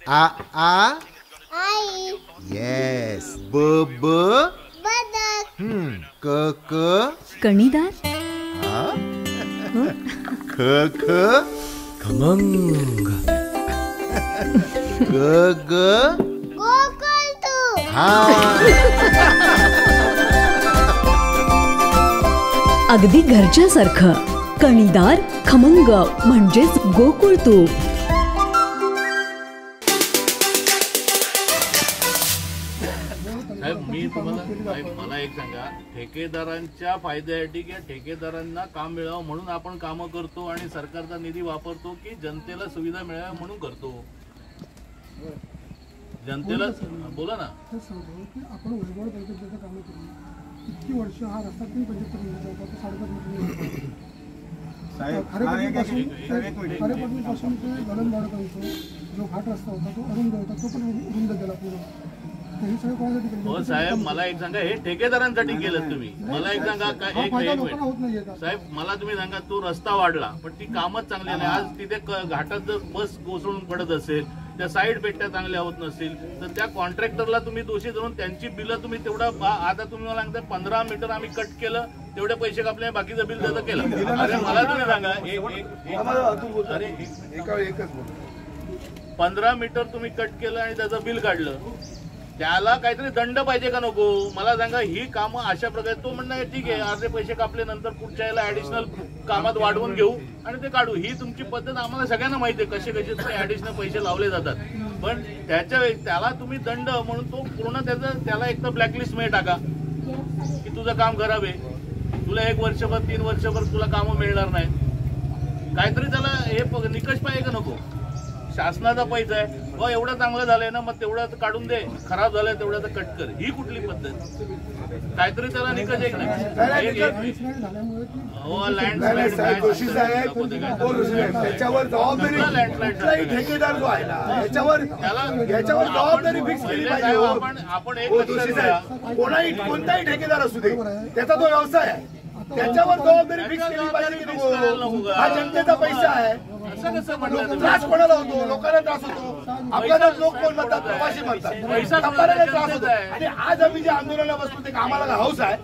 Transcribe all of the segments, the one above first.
आ आ आई. Yes. ब ब बदक. क क कणीदार. ख ख खमंग. ग ग गोकुळतू. हा. अगदी घरच्यासारखं. कणीदार खमंग म्हणजेच गोकुळ तूप. साहेब मी तुम्हाला मला एक सांगा, ठेकेदारांच्या फायद्यासाठी किंवा ठेकेदारांना काम मिळावं म्हणून आपण कामं करतो आणि सरकारचा निधी वापरतो की जनतेला सुविधा मिळाव्या म्हणून करतो? जनतेला बोला ना. आपण वेगवेगळ्या पद्धतीचं काम करू. इतकी वर्ष हा रस्ता 375 मीटरचा होता, तो 5.5 खारेपाटणपासून ते गलनबाडपर्यंत जो घाट रस्ता होता तो अरुंद होता, तो पण रुंद केला पूर्ण. हो साहेब, मला एक सांगा, हे ठेकेदारांसाठी केलं तुम्ही. मला एक सांगा साहेब, मला तुम्ही सांगा, तो रस्ता वाढला पण ती कामच चांगली नाही. आज तिथे घाटात जर बस कोसळून पडत असेल, त्या साईड पेट्या चांगल्या होत नसतील तर त्या कॉन्ट्रॅक्टरला तुम्ही दोषी धरून त्यांची बिलं तुम्ही तेवढं, आता तुम्ही मला सांगता 15 मीटर आम्ही कट केलं, तेवढे पैसे कापले, बाकीचं बिल त्याचं केलं. अरे मला तुम्ही सांगा, 15 मीटर तुम्ही कट केलं आणि त्याचं बिल काढलं, त्याला काहीतरी दंड पाहिजे का नको? मला सांगा, ही कामं अशा प्रकारे, तो म्हणणार ठीक आहे अर्धे पैसे कापले, नंतर पुढच्या याला ऍडिशनल कामात वाढवून घेऊ आणि ते काढू. ही तुमची पद्धत आम्हाला सगळ्यांना माहिती आहे, कसे कसे तुम्ही ऍडिशनल पैसे लावले जातात. पण त्याला तुम्ही दंड म्हणून तो पूर्ण त्याला एक तर ब्लॅकलिस्ट मध्ये टाका की तुझं काम खराब आहे, तुला 1 वर्षभर 3 वर्षभर तुला कामं मिळणार नाहीत. काहीतरी त्याला हे निकष पाहिजे का नको? शासनाचा पैसा आहे, व एवढं चांगलं झालंय ना, मग तेवढं काढून दे, खराब झालंय तेवढं तर कट कर. ही कुठली पद्धत? काहीतरी त्याला निकष एक नाही. हो, लँडस्लाईड त्याच्यावर जबाबदारी ठेकेदार जो आहे ना, याच्यावर जबाबदारी फिक्स केली पाहिजे. आपण एक कोणताही ठेकेदार असू दे, त्याचा तो व्यवसाय आहे, त्याच्यावर जबाबदारी फिक्स केली पाहिजे की नको? हा जनतेचा पैसा आहे. त्रास कोणाला होतो? लोकांना त्रास होतो. आपल्याला लोक कोण म्हणतात? प्रवासी म्हणतात. कंपन्यांना त्रास होतो. आणि आज आम्ही जे आंदोलनाला बसलो ते आम्हाला हौस आहे.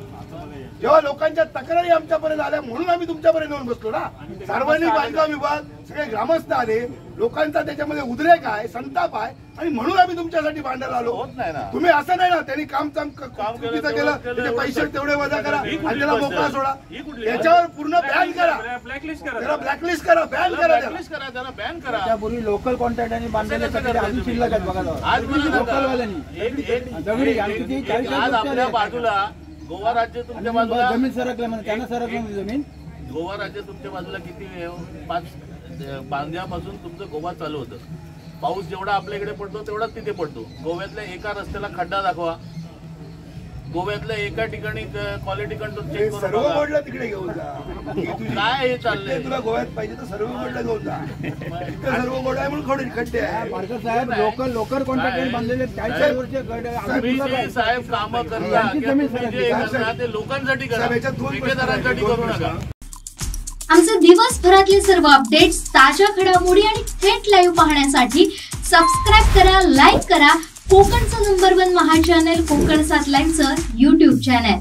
जेव्हा लोकांच्या तक्रारी आमच्यापर्यंत आल्या म्हणून आम्ही तुमच्यापर्यंत येऊन बसलो ना. सार्वजनिक बांधकाम विभाग, सगळे ग्रामस्थ आले, लोकांचा त्याच्यामध्ये उद्रेक आहे, संताप आहे आणि म्हणून आम्ही तुमच्यासाठी भांडायला आलो. तुम्ही असं नाही ना, त्यांनी काम चुकीचं केलं, त्याचे पैसे तेवढे वजा करा आणि त्याला मोकळा सोडा. याच्यावर पूर्ण बॅन करा, त्याला ब्लॅकलिस्ट करा, बॅन करा, त्याला बॅन करा. त्यापूर्वी लोकल कॉन्ट्रॅक्टरने बांधलेले अजून शिल्लक आहेत बघा. आज आपल्या बाजूला गोवा राज्य तुमच्या बाजूला जमीन सरकल्या म्हणजे त्यांना सरकलं जमीन. गोवा राज्य तुमच्या बाजूला किती 5 बांध्यापासून तुमचं गोवा चालू होतं. पाऊस जेवढा आपल्याकडे पडतो तेवढाच तिथे पडतो. गोव्यातल्या एका रस्त्याला खड्डा दाखवा, गोव्यातल्या एका ठिकाणी क्वालिटी कंट्रोल चेक करून सर्व बोर्डला तिकडे घेऊन जा. काय हे चाललंय? तुला गोव्यात पाहिजे तर सर्व बोर्डला घेऊन जा. सर्व बोर्ड आहे म्हणून थोडी खड्डे आहे. भार्गव साहेब, लोकल कॉन्ट्रॅक्टर बांधलेले 40 वर्ष साहेब कामं करता ते लोकांसाठी करा, ठेकेदारांसाठी करू नका. आमचे दिवसभरातले सर्व अपडेट्स, ताज्या घडामोडी आणि थेट लाईव्ह पाहण्यासाठी सबस्क्राईब करा, लाईक करा कोकणचं नंबर 1 महा चॅनल कोकण 7 लाईनचं YouTube चॅनल.